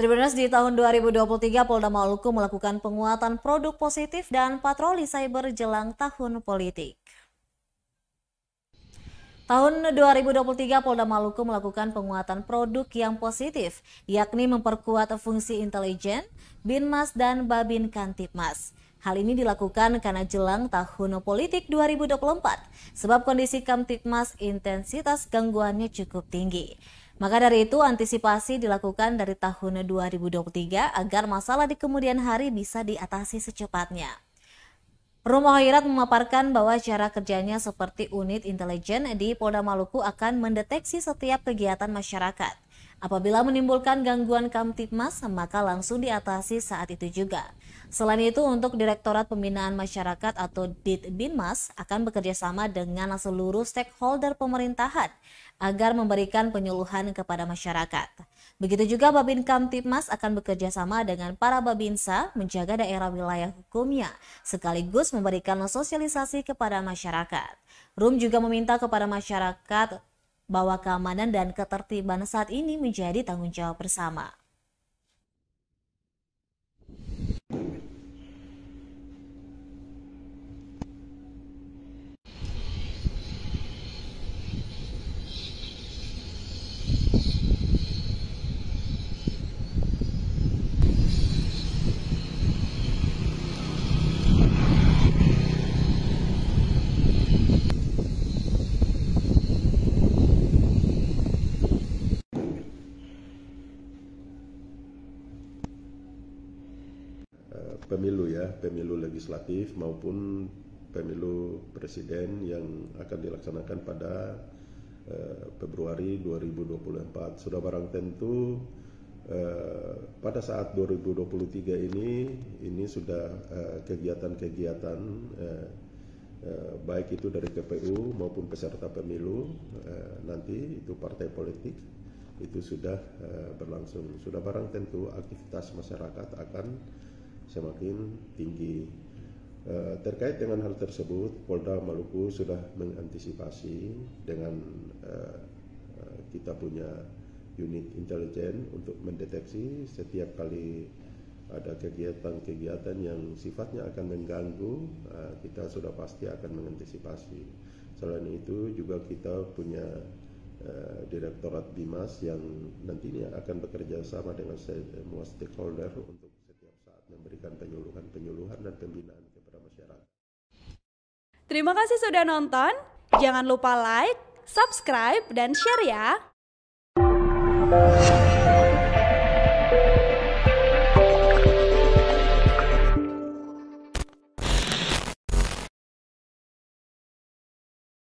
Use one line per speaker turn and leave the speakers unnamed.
Tribuners, di tahun 2023 Polda Maluku melakukan penguatan produk positif dan patroli cyber jelang tahun politik. Tahun 2023 Polda Maluku melakukan penguatan produk yang positif, yakni memperkuat fungsi intelijen, Binmas dan Babin Kantipmas. Hal ini dilakukan karena jelang tahun politik 2024, sebab kondisi Kamtipmas intensitas gangguannya cukup tinggi. Maka dari itu antisipasi dilakukan dari tahun 2023 agar masalah di kemudian hari bisa diatasi secepatnya. Rum Khairat memaparkan bahwa cara kerjanya seperti unit intelijen di Polda Maluku akan mendeteksi setiap kegiatan masyarakat. Apabila menimbulkan gangguan Kamtipmas, maka langsung diatasi saat itu juga. Selain itu, untuk Direktorat Pembinaan Masyarakat atau Ditbinmas akan bekerjasama dengan seluruh stakeholder pemerintahan agar memberikan penyuluhan kepada masyarakat. Begitu juga Babin Kamtipmas akan bekerjasama dengan para Babinsa menjaga daerah wilayah hukumnya, sekaligus memberikan sosialisasi kepada masyarakat. Rum juga meminta kepada masyarakat bahwa keamanan dan ketertiban saat ini menjadi tanggung jawab bersama.
Pemilu legislatif maupun pemilu presiden yang akan dilaksanakan pada Februari 2024. Sudah barang tentu pada saat 2023 ini sudah kegiatan-kegiatan baik itu dari KPU maupun peserta pemilu, nanti itu partai politik itu sudah berlangsung. Sudah barang tentu aktivitas masyarakat akan semakin tinggi. Terkait dengan hal tersebut, Polda Maluku sudah mengantisipasi dengan kita punya unit intelijen untuk mendeteksi setiap kali ada kegiatan-kegiatan yang sifatnya akan mengganggu, kita sudah pasti akan mengantisipasi. Selain itu juga kita punya Direktorat Bimas yang nantinya akan bekerja sama dengan semua stakeholder untuk memberikan penyuluhan dan pembinaan kepada masyarakat.
Terima kasih sudah nonton. Jangan lupa like, subscribe, dan share ya.